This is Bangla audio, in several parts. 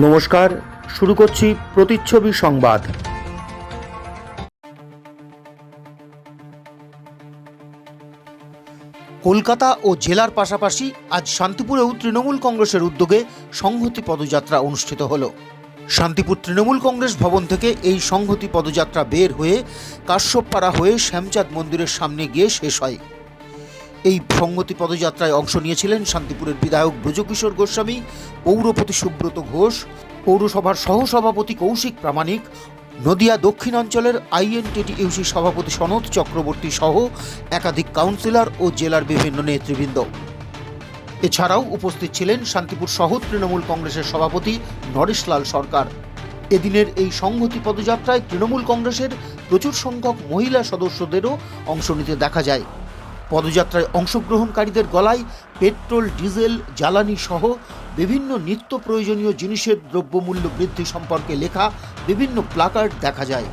নমস্কার, শুরু করছি প্রতিচ্ছবি সংবাদ। কলকাতা ও জেলার পাশাপাশি আজ শান্তিপুরেও তৃণমূল কংগ্রেসের উদ্যোগে সংহতি পদযাত্রা অনুষ্ঠিত হল। শান্তিপুর তৃণমূল কংগ্রেস ভবন থেকে এই সংহতি পদযাত্রা বের হয়ে কাশ্যপপাড়া হয়ে শ্যামচাঁদ মন্দিরের সামনে গিয়ে শেষ হয়। এই সংহতি পদযাত্রায় অংশ নিয়েছিলেন শান্তিপুরের বিধায়ক ব্রজকিশোর গোস্বামী, পৌরপতি সুব্রত ঘোষ, পৌরসভার সহসভাপতি কৌশিক প্রামাণিক, নদিয়া দক্ষিণাঞ্চলের INTTUC সভাপতি সনদ চক্রবর্তী সহ একাধিক কাউন্সিলর ও জেলার বিভিন্ন নেতৃবৃন্দ। এছাড়াও উপস্থিত ছিলেন শান্তিপুর শহর তৃণমূল কংগ্রেসের সভাপতি নরেশলাল সরকার। এদিনের এই সংহতি পদযাত্রায় তৃণমূল কংগ্রেসের প্রচুর সংখ্যক মহিলা সদস্যদেরও অংশ নিতে দেখা যায়। পদযাত্রায় অংশগ্রহণকারীদের গলায় পেট্রোল, ডিজেল, জ্বালানি সহ বিভিন্ন নিত্য প্রয়োজনীয় জিনিসের দ্রব্যমূল্য বৃদ্ধি সম্পর্কে লেখা বিভিন্ন প্লাকার্ড দেখা যায়।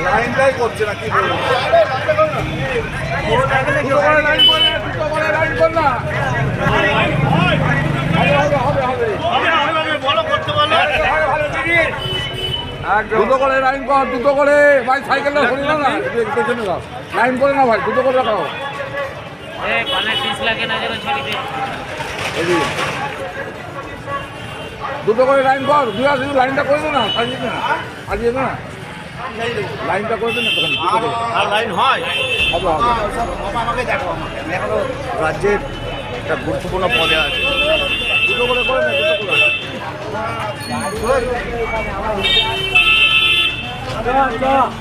লাইনটাই করছে না, কি বলবো? দুটো করে লাইন কর, দুটো করে ভাই, সাইকেলটা ধরে না, পেছনে দাও, লাইন করে না ভাই, দুটো করে রাখাও। দুটো করে লাইন কর, দুই আসি লাইনটা করে দে না, সাজিয়ে না, লাইনটা করে দে না, তখন আর লাইন হয় হবে হবে। আমাকে দেখো, আমি এখনো রাজ্যের একটা গুরুত্বপূর্ণ পদে আছে। দুটো করে করে না, দুটো করে।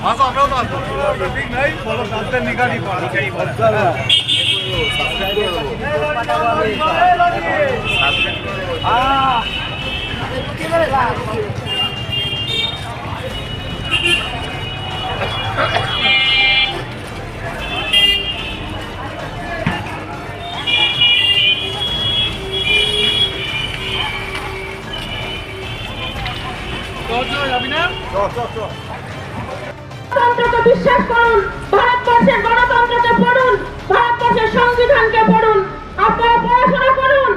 আমরাও তো আসবো, ঠিক নাই, বলো কাজটা নিকালি করা চাই। গণতন্ত্রকে বিশ্বাস করুন, ভারতবর্ষের গণতন্ত্রকে পড়ুন, ভারতবর্ষের সংবিধানকে পড়ুন, আপনারা পড়াশোনা করুন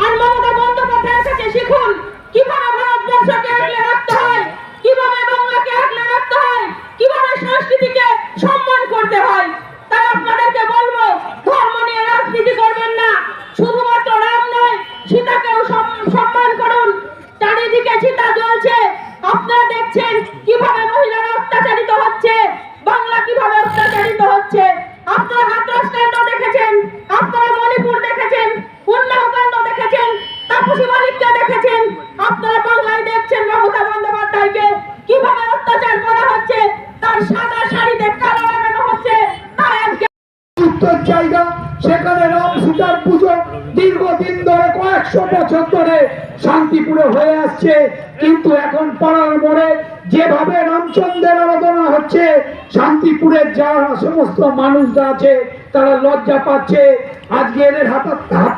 আর মমতা বন্দ্যোপাধ্যায়ের কাছে শিখুন কিভাবে ভারতবর্ষকে আগলে রাখতে হয়, কিভাবে বাংলাকে আগলে রাখতে হয়, কিভাবে সংস্কৃতিকে সম্মান করতে হয়। তাই আপনাদেরকে বলবো, ধর্ম নিয়ে রাজনীতি করবেন না, শুধুমাত্র রাম নয়, সীতাকেও সম্মান করুন। চারিদিকে চিতা জ্বলছে, আপনারা দেখছেন কিভাবে মহিলারা অত্যাচারিত হচ্ছে, বাংলা কিভাবে অত্যাচারিত হচ্ছে। আপনারা হাতরাস কাণ্ড দেখেছেন, আপনারা মণিপুর দেখেছেন, উন্নাও কাণ্ড দেখেছেন, তাপসী মালিককে দেখেছেন, আপনারা বাংলায় দেখছেন মমতা বন্দ্যোপাধ্যায়কে কিভাবে অত্যাচার করা হচ্ছে, তার সাদা শাড়িতে কালো লাগানো হচ্ছে। তাই আজকে উত্তর জায়গা, সেখানে রাম সীতার পুজো দীর্ঘদিন ধরে, কয়েকশো বছর ধরে শান্তিপুরে হয়ে আসছে। কিন্তু এখন পাড়ার মোড়ে যেভাবে রামচন্দ্রের আরাধনা হচ্ছে, শান্তিপুরের যারা সমস্ত মানুষরা আছে তারা লজ্জা পাচ্ছে। আজকে এদের হাত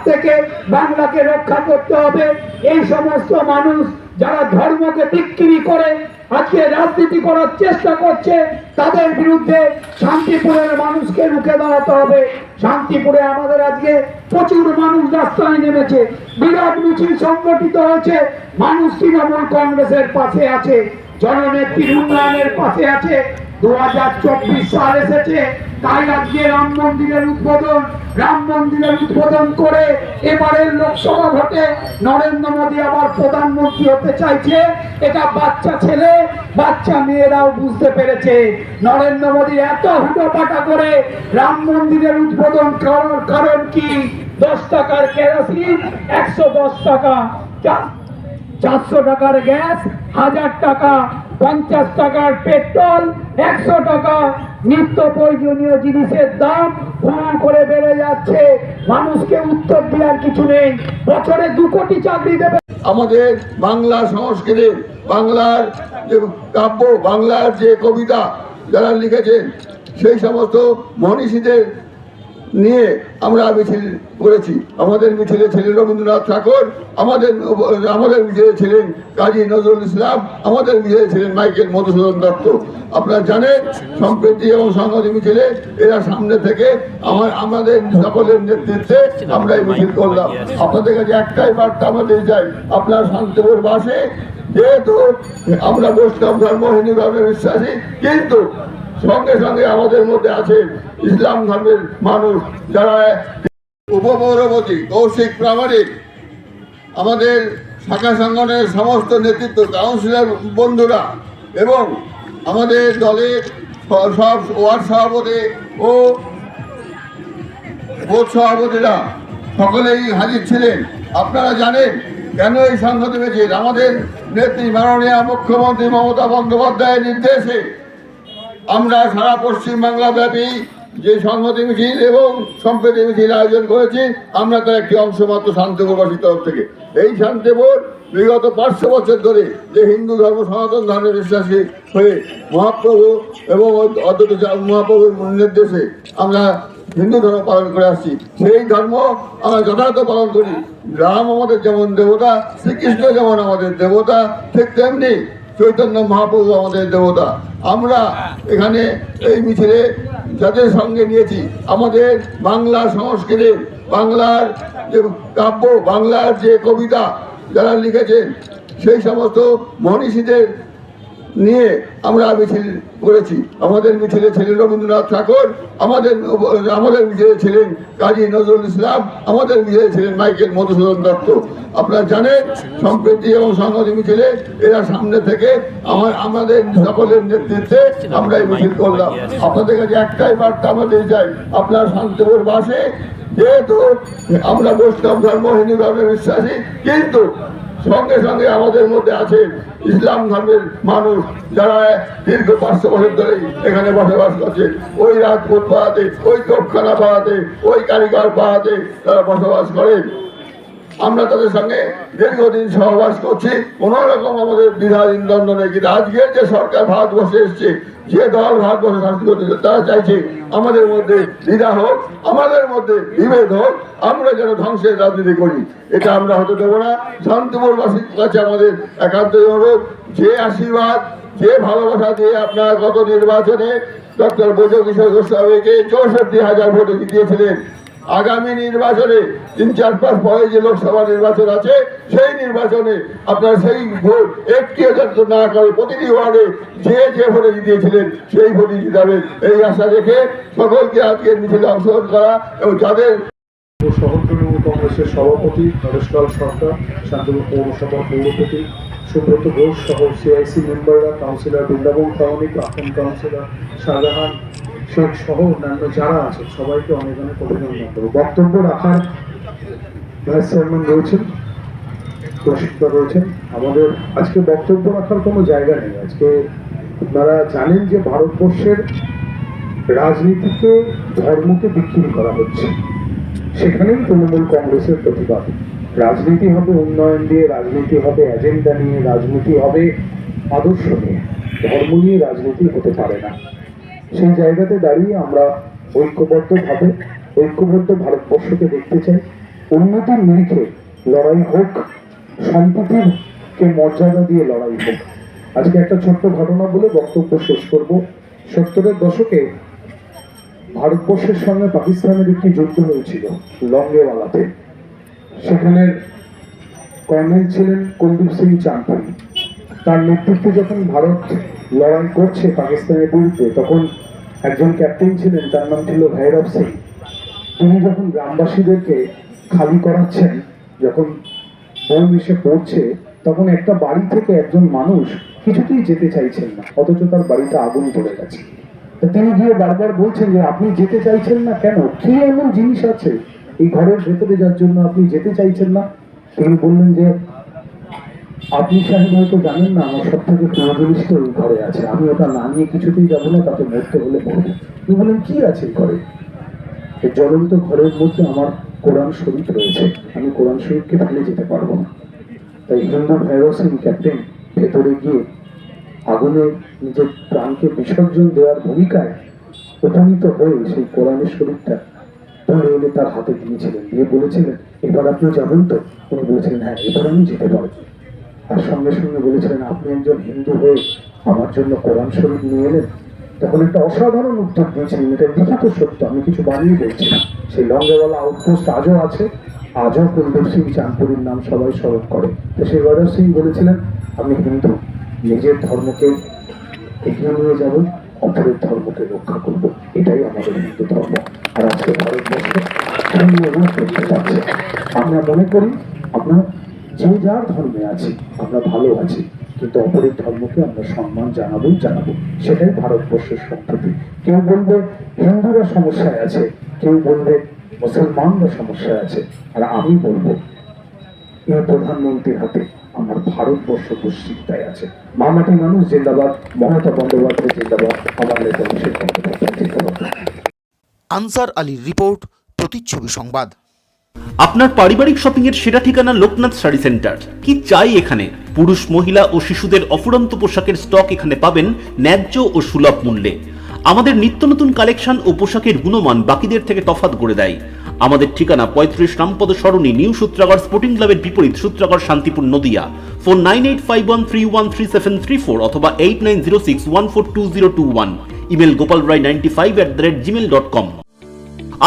থেকে বাংলাকে রক্ষা করতে হবে। এই সমস্ত মানুষ যারা ধর্মকে বিক্রি করে আজকে রাজনীতি করার চেষ্টা করছে, তাদের বিরুদ্ধে শান্তিপুরের মানুষকে রুখে দাঁড়াতে হবে। শান্তিপুরে আমাদের আজকে প্রচুর মানুষ রাস্তায় নেমেছে, বিরাট মিছিল সংগঠিত হয়েছে। মানুষ তৃণমূল কংগ্রেসের পাশে আছে, জননেত্রীর উন্নয়নের পাশে আছে। 2024 সাল এসেছে, তাই আজকে রাম মন্দিরের উদ্বোধন করে এবারের লোকসভা ভোটে নরেন্দ্র মোদী আবার প্রধানমন্ত্রী হতে চাইছে। এটা বাচ্চা ছেলে বাচ্চা মেয়েরাও বুঝতে পেরেছে। নরেন্দ্র মোদী এত হুটোপাটা করে রাম মন্দিরের উদ্বোধন করার কারণ কি? 10 টাকার কেরোসিন, 110 টাকা, 400 টাকার গ্যাস, 1000 টাকা, 50 টাকার পেট্রোল, 100 টাকা নিত্য প্রয়োজনীয় জিনিসের দাম হুড় করে বেড়ে যাচ্ছে। মানুষকে উত্তর দেওয়ার কিছু নেই। বছরে 2 কোটি চাকরি দেবে। আমাদের বাংলা সংস্কৃতি, বাংলার যে কাব্য, বাংলার যে কবিতা যারা লিখেছেন, সেই সমস্ত মনীষীদের নিয়ে আমরা মিছিল করেছি। আমাদের মিছিলে ছিলেন রবীন্দ্রনাথ ঠাকুর, আমাদের মিছিলে ছিলেন কাজী নজরুল ইসলাম, আমাদের মিছিলে ছিলেন মাইকেল মধুসূদন দত্ত। আপনারা জানেন সম্প্রীতি এবং সংহতি মিছিলে এরা সামনে থেকে আমাদের সকলের নেতৃত্বে আমরা এই মিছিল করলাম। আপনাদের কাছে একটাই বার্তা আমাদের চাই, আপনার শান্তিপুর বাসে যেহেতু আমরা বৈষ্ণব ধর্ম হিন্দু ধর্মে বিশ্বাসী, কিন্তু সঙ্গে সঙ্গে আমাদের মধ্যে আছে ইসলাম ধর্মের মানুষ যারা উপপৌরপতি কৌশিক প্রামাণিক, আমাদের শাখা সংগঠনের সমস্ত নেতৃত্ব, কাউন্সিলর বন্ধুরা এবং আমাদের দলের সব ওয়ার্ড সভাপতি ও বুথ সভাপতিরা সকলেই হাজির ছিলেন। আপনারা জানেন কেন এই সংহতি মিছিল? আমাদের নেত্রী মাননীয় মুখ্যমন্ত্রী মমতা বন্দ্যোপাধ্যায়ের নির্দেশে আমরা সারা পশ্চিমবাংলা ব্যাপী যে সংহতি মিছিল এবং সম্প্রীতি মিছিল আয়োজন করেছি, আমরা তার একটি অংশ মাত্র শান্তিপুরবাসীর তরফ থেকে। এই শান্তিপুর বিগত 500 বছর ধরে যে হিন্দু ধর্ম সনাতন ধর্মে বিশ্বাসী হয়ে মহাপ্রভু এবং অদ্বৈত মহাপ্রভুর নির্দেশে আমরা হিন্দু ধর্ম পালন করে আসছি, সেই ধর্ম আমরা যথাযথ পালন করি। রাম আমাদের যেমন দেবতা, শ্রীকৃষ্ণ যেমন আমাদের দেবতা, ঠিক তেমনি চৈতন্য মহাপ্রভু আমাদের দেবতা। আমরা এখানে এই মিছিলে যাদের সঙ্গে নিয়েছি, আমাদের বাংলা সংস্কৃতি, বাংলার যে কাব্য, বাংলার যে কবিতা যারা লিখেছেন, সেই সমস্ত মনীষীদের নিয়ে আমরা মিছিল করেছি। আমাদের মিছিলে ছিলেন রবীন্দ্রনাথ ঠাকুর, আমাদের মিছিলে ছিলেন কাজী নজরুল ইসলাম, আমাদের মিছিলে ছিলেন মাইকেল মধুসূদন দত্ত। আপনারা জানেন সম্প্রীতি এবং সংহতি মিছিলে এরা সামনে থেকে আমাদের সকলের নেতৃত্বে আমরা এই মিছিল করলাম। আপনাদের কাছে একটাই বার্তা আমাদের চাই, আপনার শান্তিপুর বাসে যেহেতু আমরা বৈষ্ণব ধর্ম হিন্দু ধর্মে বিশ্বাসী, কিন্তু সঙ্গে সঙ্গে আমাদের মধ্যে আছে ইসলাম ধর্মের মানুষ যারা দীর্ঘ 500 বছর ধরে এখানে বসবাস করছে। ওই রাজপুত পাড়াতে, ওই তোপখানা পাড়াতে, ওই কারিগর পাড়াতে তারা বসবাস করেন। আমরা তাদের সঙ্গে দীর্ঘদিন সহবাস করছি, কোনো রকম আমাদের দ্বিধাহীন দ্বন্দ্ব নেই। কিন্তু আজকের যে সরকার ভারতবর্ষে এসছে, যে দল ভারতবর্ষে শাসন করতে, তারা চাইছে আমাদের মধ্যে দ্বিধা হোক, আমাদের মধ্যে বিভেদ হোক, আমরা যেন ধ্বংসের রাজনীতি করি। এটা আমরা হতে দেবো না। শান্তিপুরবাসীর কাছে আমাদের একান্ত অনুরোধ, যে আশীর্বাদ, যে ভালোবাসা দিয়ে আপনারা গত নির্বাচনে ডক্টর ব্রজকিশোর গোস্বামীকে 64,000 ভোটে জিতিয়েছিলেন, আগামী নির্বাচনে 3-4 মাস পরে যে লোকসভা নির্বাচন আছে, সেই নির্বাচনে আপনারা সেই ভোট 1,000 না করে প্রতিটি ওয়ার্ডে যে ভোটে জিতিয়েছিলেন সেই ভোটই জিতাবেন, এই আশা রেখে সকলকে আজকের মিছিলে অংশগ্রহণ করা এবং যাদের শহর তৃণমূল কংগ্রেসের সভাপতি নরেশলাল সরকার, শান্তিপুর পৌরসভার পৌরপতি সুব্রত ঘোষ সহ সিআইসি মেম্বাররা, কাউন্সিলর বৃন্দাবন প্রামাণিক, প্রাক্তন কাউন্সিলর শাহজাহান শেখ সহ অন্যান্য যারা আছেন সবাইকে অনেক অনেক অভিনন্দন করব। বক্তব্য রাখার ভাইস চেয়ারম্যান রয়েছেন, প্রশিক্ষক রয়েছেন। আমাদের আজকে বক্তব্য রাখার কোনো জায়গা নেই। আজকে আপনারা জানেন যে ভারতবর্ষের রাজনীতিকে ধর্মকে বিক্রি করা হচ্ছে, সেখানেই তৃণমূল কংগ্রেসের প্রতিবাদ। রাজনীতি হবে উন্নয়ন দিয়ে, রাজনীতি হবে এজেন্ডা নিয়ে, রাজনীতি হবে আদর্শ নিয়ে, ধর্ম নিয়ে রাজনীতি হতে পারে না। সেই জায়গাতে দাঁড়িয়ে আমরা ঐক্যবদ্ধ ভারতবর্ষকে দেখতে চাই। উন্নতির নিরিখে লড়াই হোক, সম্প্রীতিকে মর্যাদা দিয়ে লড়াই হোক। আজকে একটা ছোট্ট ঘটনা বলে বক্তব্য শেষ করব। 70-এর দশকে ভারতবর্ষের সঙ্গে পাকিস্তানের একটি যুদ্ধ হয়েছিল লঙ্গেওয়ালাতে। সেখানের কর্নেল ছিলেন কুলদীপ সিং চাঁদপুরি। তার নেতৃত্বে যখন ভারত লড়াই করছে পাকিস্তানের বিরুদ্ধে, তখন একজন ক্যাপ্টেন ছিলেন, তার নাম ছিল ভৈরব সিং। তিনি যখন গ্রামবাসীদেরকে খালি করাচ্ছেন, যখন বোম এসে পড়ছে, তখন একটা বাড়ি থেকে একজন মানুষ কিছুতেই যেতে চাইছেন না, অথচ তার বাড়িটা আগুন ধরে গেছে। তিনি গিয়ে বারবার বলছেন যে আপনি যেতে চাইছেন না কেন, কি এমন জিনিস আছে এই ঘরের ভেতরে যার জন্য আপনি যেতে চাইছেন না? তিনি বললেন যে আপনি সাহেব হয়তো জানেন না, আমার সব থেকে প্রিয় জিনিস তো এই ঘরে আছে, আমি ওটা না নিয়ে কিছুতেই যাবো না, তাতে মরতে হলে মরবো। তিনি বললেন কি আছে ঘরে? এই জ্বলন্ত ঘরের মধ্যে আমার কোরআন শরীফ রয়েছে, আমি কোরআন শরীফকে ফেলে যেতে পারবো না। তাই হিন্দু ভৈরব সিং ক্যাপ্টেন ভেতরে গিয়ে আগুনে নিজের প্রাণকে বিসর্জন দেওয়ার ভূমিকায় উপনীত হয়ে সেই কোরআনের শরীফটা ধরে এনে তার হাতে দিয়েছিলেন, দিয়ে বলেছিলেন এবার আপনি যাবেন তো? উনি বলেছিলেন হ্যাঁ এবার আমি যেতে পারবো। তার সঙ্গে সঙ্গে বলেছিলেন আপনি একজন হিন্দু হয়ে আমার জন্য কোরআন শরীফ নিয়ে এলেন। তখন একটা অসাধারণ উত্তর দিয়েছিলেন, এটা লিখিত সত্য, আমি কিছু বানিয়ে বলছি না। সেই লঙ্গেওয়ালা আউটপোস্ট আজও আছে, আজও কুলদীপ সিং চাঁদপুরীর নাম সবাই স্মরণ করে। তো সেই গৌরব সিং বলেছিলেন আমি হিন্দু, নিজের ধর্মকে এগিয়ে নিয়ে যাব, অপরের ধর্মকে রক্ষা করব, এটাই আমাদের হিন্দু ধর্ম। আর আজকে ভারতবর্ষে করতে পারছে। আমরা মনে করি আমরা যে যার ধর্মে আছি আমরা ভালো আছি, কিন্তু অপরের ধর্মকে আমরা সম্মান জানাবো। সেটাই ভারতবর্ষের সম্প্রতি। কেউ বলবে হিন্দুরা সমস্যায় আছে, কেউ বলবে মুসলমানরা সমস্যায় আছে, আর আমি বলবো এই প্রধানমন্ত্রীর হাতে আমার ভারতবর্ষ দুশ্চিন্তায় আছে। মামাটি মানুষ জিন্দাবাদ, মমতা বন্দ্যোপাধ্যায় জিন্দাবাদ, আমার নেতা অভিষেক বন্দ্যোপাধ্যায় জিন্দাবাদ। আনসার আলীর রিপোর্ট, প্রতিচ্ছবি সংবাদ। আপনার পারিবারিক শপিং এর সেরা ঠিকানা লোকনাথ শাড়ি সেন্টার। কি চাই এখানে? পুরুষ, মহিলা ও শিশুদের অফুরন্ত পোশাকের স্টক এখানে পাবেন ন্যায্য ও সুলভ মূল্যে। আমাদের নিত্য নতুন কালেকশন ও পোশাকের গুণমান বাকিদের থেকে তফাৎ করে দেয়। আমাদের ঠিকানা 35 রামপদ সরণি, নিউ সূত্রাগড় স্পোর্টিং ক্লাবের বিপরীত, সূত্রাগড়, শান্তিপুর, নদিয়া। ফোন 9851313734 অথবা 8906142021। Email gopalrai95@gmail.com।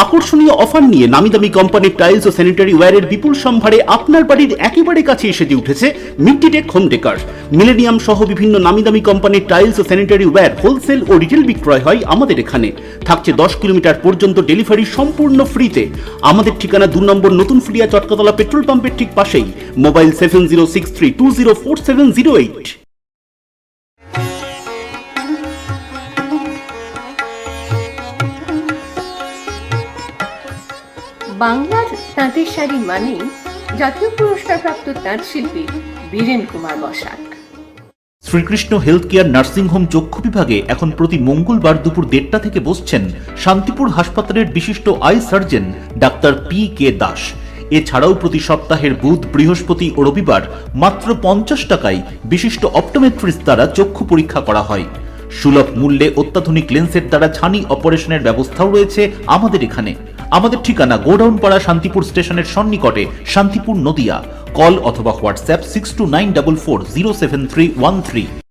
আকর্ষণীয় অফার নিয়ে নামি দামি কোম্পানির টাইলস ও স্যানিটারি ওয়্যারের বিপুল সম্ভারে আপনার বাড়ির একেবারে কাছে এসে উঠেছে মিট্টিটেক হোম ডেকার। মিলেনিয়াম সহ বিভিন্ন নামি দামি কোম্পানির টাইলস ও স্যানিটারি ওয়্যার হোলসেল ও রিটেল বিক্রয় হয় আমাদের এখানে। থাকছে 10 কিলোমিটার পর্যন্ত ডেলিভারি সম্পূর্ণ ফ্রিতে। আমাদের ঠিকানা 2 নম্বর নতুন ফিরিয়া চটকাতলা পেট্রোল পাম্পের ঠিক পাশেই। মোবাইল 7063204708। বাংলার তাঁতের শাড়ি মানেই জাতীয় পুরস্কারপ্রাপ্ত তাঁত শিল্পী Biren Kumar Basak. Srikrishna health care nursing home চক্ষু বিভাগে এখন প্রতি মঙ্গলবার দুপুর 1:30 থেকে বসছেন শান্তিপুর হাসপাতালের বিশিষ্ট I surgeon doctor PK. Das. এছাড়াও প্রতি সপ্তাহের বুধ, বৃহস্পতি ও রবিবার মাত্র 50 টাকায় বিশিষ্ট অপটোমেট্রিস্ট দ্বারা চক্ষু পরীক্ষা করা হয়। সুলভ মূল্যে অত্যাধুনিক লেন্সের দ্বারা ছানি অপারেশনের ব্যবস্থাও রয়েছে আমাদের এখানে। আমাদের ঠিকানা গোডাউন পাড়া, শান্তিপুর স্টেশনের সন্নিকটে, শান্তিপুর, নদিয়া। কল অথবা হোয়াটসঅ্যাপ 6294407313।